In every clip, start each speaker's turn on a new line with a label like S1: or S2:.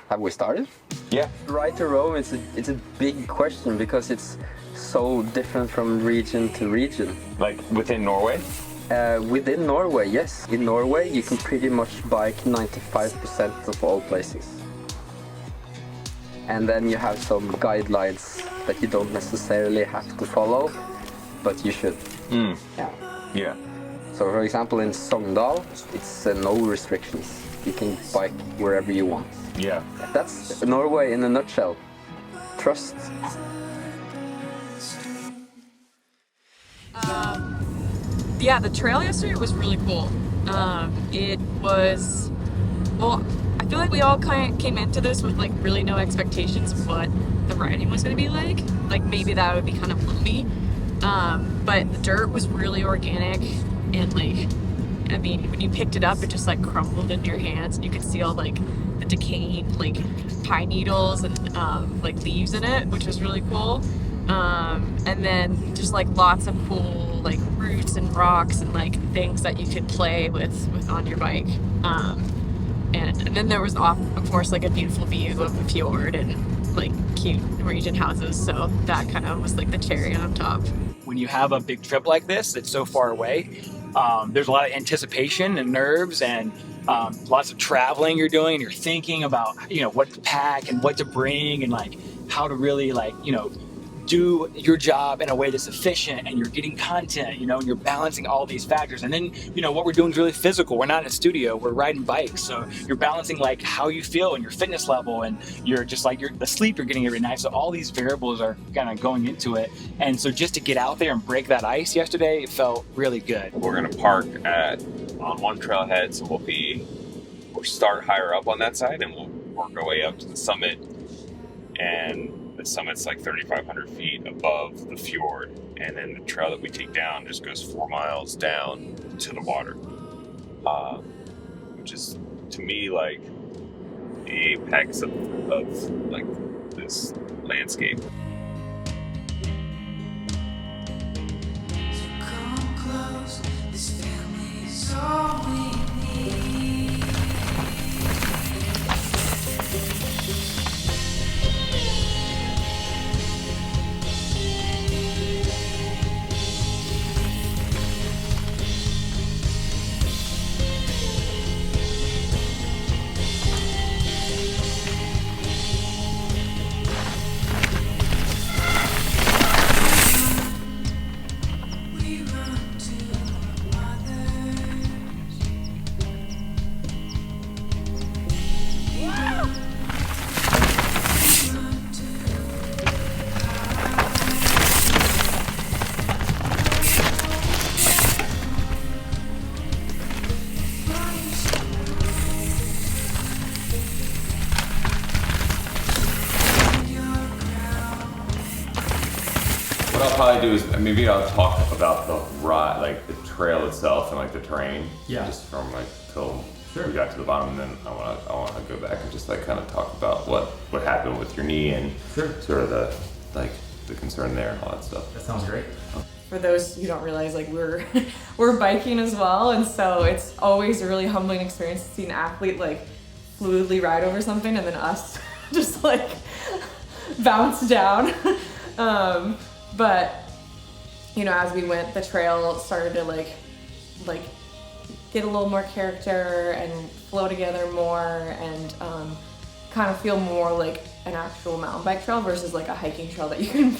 S1: Have we started?
S2: Yeah.
S1: Right to row, it's a big question because it's so different from region to region.
S2: Like within Norway?
S1: Within Norway, yes. In Norway, you can pretty much bike 95% of all places. And then you have some guidelines that you don't necessarily have to follow, but you should.
S2: Mm.
S1: Yeah.
S2: Yeah.
S1: So for example, in Sogndal, it's no restrictions. You can bike wherever you want.
S2: Yeah.
S1: That's Norway in a nutshell. Trust.
S3: Yeah, the trail yesterday was really cool. It was, well, I feel like we all kind of came into this with like really no expectations of what the riding was going to be like. Like maybe that would be kind of lumpy. But the dirt was really organic and like, I mean, when you picked it up, it just like crumbled into your hands and you could see all like the decaying like pine needles and like leaves in it, which was really cool. And then just like lots of cool like roots and rocks and like things that you could play with on your bike. And then there was of course like a beautiful view of the fjord and like cute Norwegian houses. So that kind of was like the cherry on top.
S4: When you have a big trip like this that's so far away, there's a lot of anticipation and nerves and lots of traveling you're doing and you're thinking about, what to pack and what to bring and like how to really like, do your job in a way that's efficient and you're getting content, and you're balancing all these factors. And then, what we're doing is really physical. We're not in a studio, we're riding bikes. So you're balancing like how you feel and your fitness level and you're just like, the sleep you're getting every night. So all these variables are kind of going into it. And so just to get out there and break that ice yesterday, it felt really good.
S5: We're gonna park on one trailhead, so we'll start higher up on that side and we'll work our way up to the summit. And the summit's like 3,500 feet above the fjord, and then the trail that we take down just goes 4 miles down to the water, which is to me like the apex of like this landscape.
S6: So come close, this family's all we need.
S5: What I'll probably do is maybe I'll talk about the ride, like the trail itself and like the terrain.
S7: Yeah.
S5: Just from like till
S7: Sure.
S5: we got to the bottom, and then I wanna go back and just like kind of talk about what happened with your knee and
S7: Sure.
S5: sort of the concern there and all that stuff.
S7: That sounds great.
S3: For those who don't realize, like we're we're biking as well, and so it's always a really humbling experience to see an athlete like fluidly ride over something and then us just like bounce down. But as we went, the trail started to like get a little more character and flow together more and kind of feel more like an actual mountain bike trail versus like a hiking trail that you can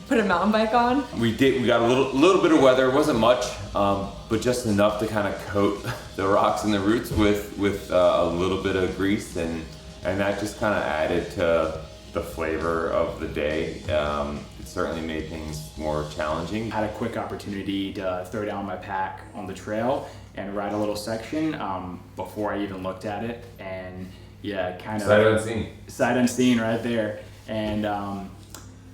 S3: put a mountain bike on.
S5: We got a little bit of weather. It wasn't much, but just enough to kind of coat the rocks and the roots with a little bit of grease, and that just kind of added to the flavor of the day. It certainly made things more challenging.
S7: Had a quick opportunity to throw down my pack on the trail and ride a little section before I even looked at it, and yeah, kind of sight unseen right there. And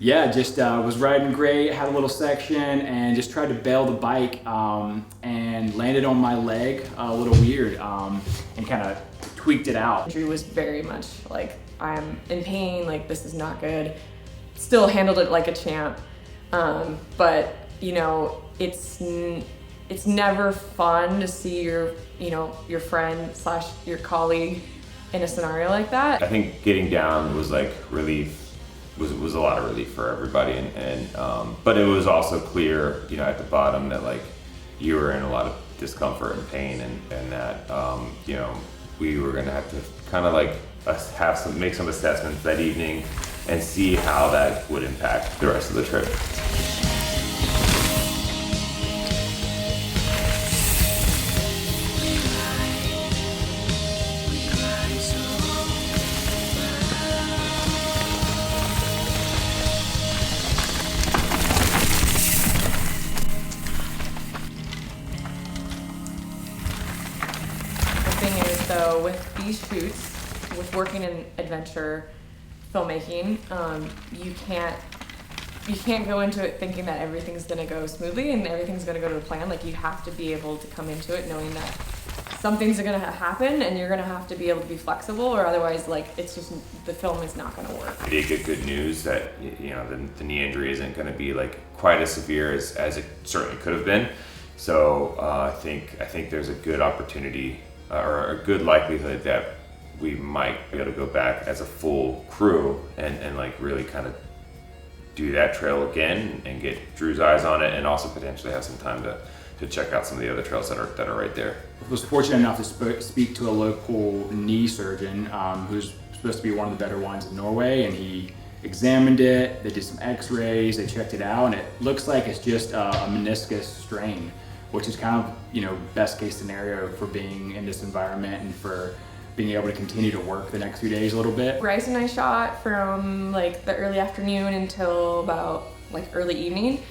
S7: just was riding great, had a little section, and just tried to bail the bike and landed on my leg a little weird and kind of tweaked it out.
S3: Drew was very much like, I'm in pain, like this is not good. Still handled it like a champ, but it's never fun to see your friend / your colleague in a scenario like that.
S2: I think getting down was like relief, was a lot of relief for everybody, but it was also clear, you know, at the bottom that like you were in a lot of discomfort and pain, and that you know, we were gonna have to kind of like make some assessments that evening and see how that would impact the rest of the trip.
S3: The thing is, though, with these shoots, with working in adventure filmmaking, you can't go into it thinking that everything's gonna go smoothly and everything's gonna go to plan. Like, you have to be able to come into it knowing that something's gonna happen and you're gonna have to be able to be flexible, or otherwise, like, it's just, the film is not gonna work.
S2: They get good news that, you know, the knee injury isn't going to be like quite as severe as it certainly could have been. So I think there's a good opportunity or a good likelihood that we might be able to go back as a full crew and like really kind of do that trail again and get Drew's eyes on it, and also potentially have some time to check out some of the other trails that are right there.
S7: I was fortunate enough to speak to a local knee surgeon who's supposed to be one of the better ones in Norway, and he examined it. They did some x-rays, they checked it out, and it looks like it's just a meniscus strain, which is kind of, you know, best case scenario for being in this environment and for being able to continue to work the next few days a little bit.
S3: Brice and I shot from like the early afternoon until about like early evening,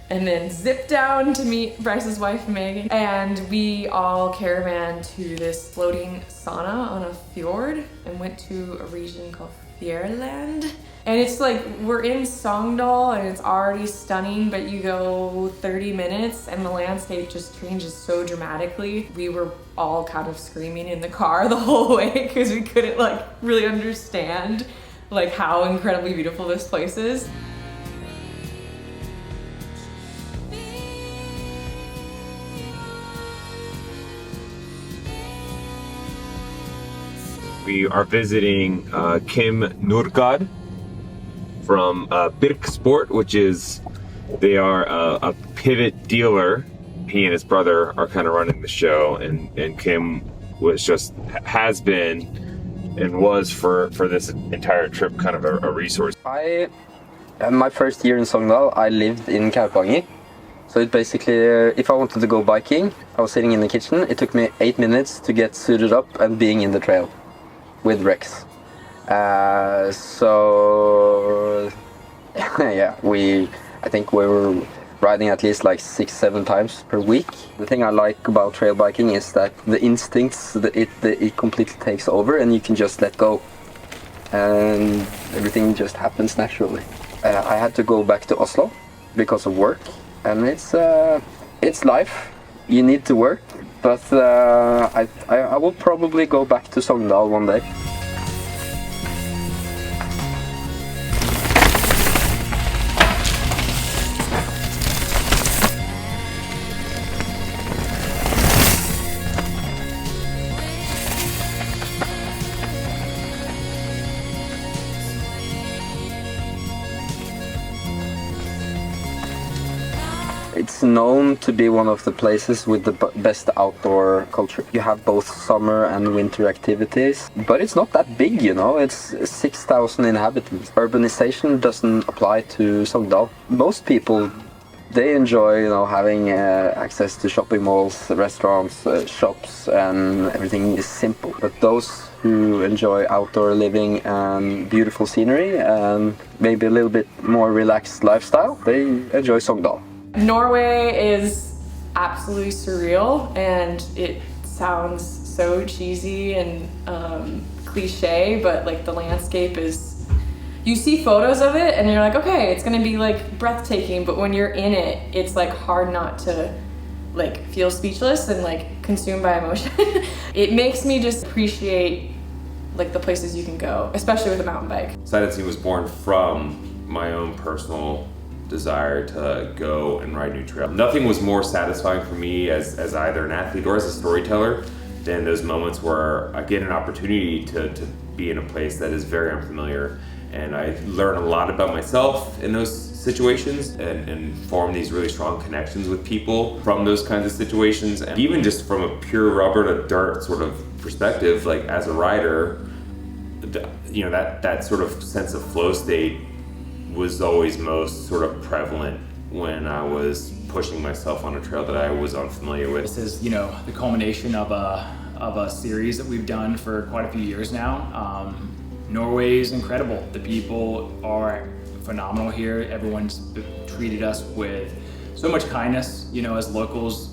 S3: and then zipped down to meet Brice's wife, Megan, and we all caravan to this floating sauna on a fjord and went to a region called Fjelland. And it's like, we're in Sogndal and it's already stunning, but you go 30 minutes and the landscape just changes so dramatically. We were all kind of screaming in the car the whole way because we couldn't like really understand like how incredibly beautiful this place is.
S5: We are visiting Kim Nurgard from Birk Sport, which is, they are a pivot dealer. He and his brother are kind of running the show, and Kim has been and was for this entire trip kind of a resource.
S1: My first year in Sogndal, I lived in Kaupanger. So it basically, if I wanted to go biking, I was sitting in the kitchen. It took me 8 minutes to get suited up and being in the trail with Rex. So yeah, I think we were riding at least like 6-7 times per week. The thing I like about trail biking is that the instincts, it completely takes over and you can just let go. And everything just happens naturally. I had to go back to Oslo because of work, and it's life. You need to work, but I will probably go back to Sogndal one day. It's known to be one of the places with the best outdoor culture. You have both summer and winter activities, but it's not that big, you know. It's 6,000 inhabitants. Urbanization doesn't apply to Sogndal. Most people, they enjoy, you know, having access to shopping malls, restaurants, shops, and everything is simple. But those who enjoy outdoor living and beautiful scenery and maybe a little bit more relaxed lifestyle, they enjoy Sogndal.
S3: Norway is absolutely surreal, and it sounds so cheesy and cliche, but like the landscape is, you see photos of it and you're like, okay, it's gonna be like breathtaking, but when you're in it, it's like hard not to like feel speechless and like consumed by emotion. It makes me just appreciate like the places you can go, especially with a mountain bike.
S2: Sight Unseen was born from my own personal desire to go and ride new trail. Nothing was more satisfying for me as either an athlete or as a storyteller then those moments where I get an opportunity to be in a place that is very unfamiliar, and I learn a lot about myself in those situations and form these really strong connections with people from those kinds of situations. And even just from a pure rubber to dirt sort of perspective, like as a rider, you know, that sort of sense of flow state was always most sort of prevalent when I was pushing myself on a trail that I was unfamiliar with.
S7: This is, you know, the culmination of a series that we've done for quite a few years now. Norway is incredible. The people are phenomenal here. Everyone's treated us with so much kindness. You know, as locals,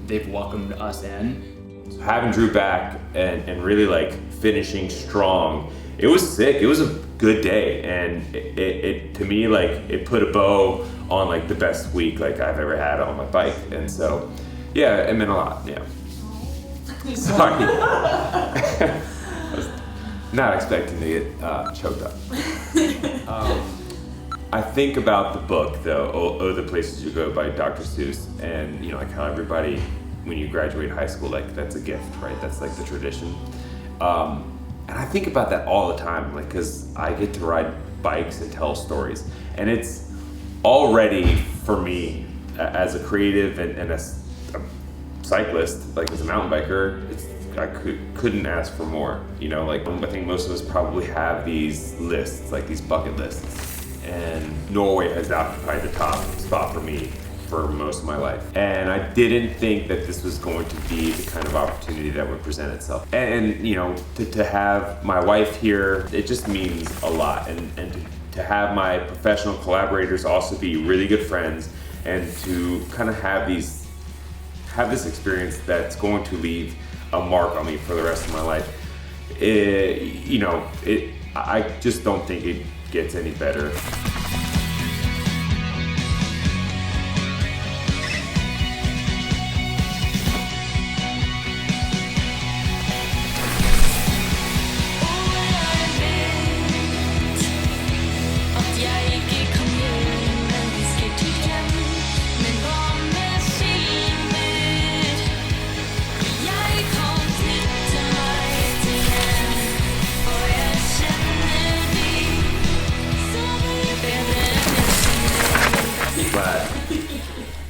S7: they've welcomed us in.
S2: So having Drew back and really like finishing strong, it was sick. It was a good day, and it to me, like, it put a bow on like the best week like I've ever had on my bike. And so yeah, it meant a lot. Yeah. Sorry. I was not expecting to get choked up. I think about the book, though, Oh, the Places You Go by Dr. Seuss, and, you know, like how everybody, when you graduate high school, like, that's a gift, right? That's like the tradition. And I think about that all the time, like, because I get to ride bikes and tell stories, and it's already, for me, as a creative and as a cyclist, like as a mountain biker, I couldn't ask for more. You know, like, I think most of us probably have these lists, like these bucket lists. And Norway has occupied the top spot for me for most of my life. And I didn't think that this was going to be the kind of opportunity that would present itself. And you know, to have my wife here, it just means a lot. And to have my professional collaborators also be really good friends, and to kind of have this experience that's going to leave a mark on me for the rest of my life. I just don't think it gets any better.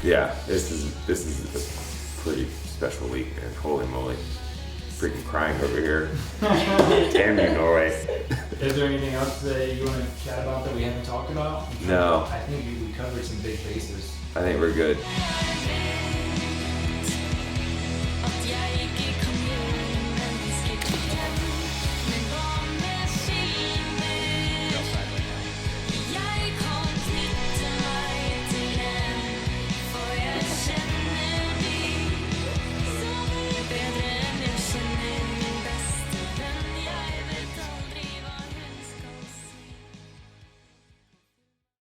S2: Yeah, this is a pretty special week, and holy moly, freaking crying over here. Damn you, Norway.
S7: Is there anything else that you want to chat about that we haven't talked about?
S2: No.
S7: I think we covered some big bases.
S2: I think we're good.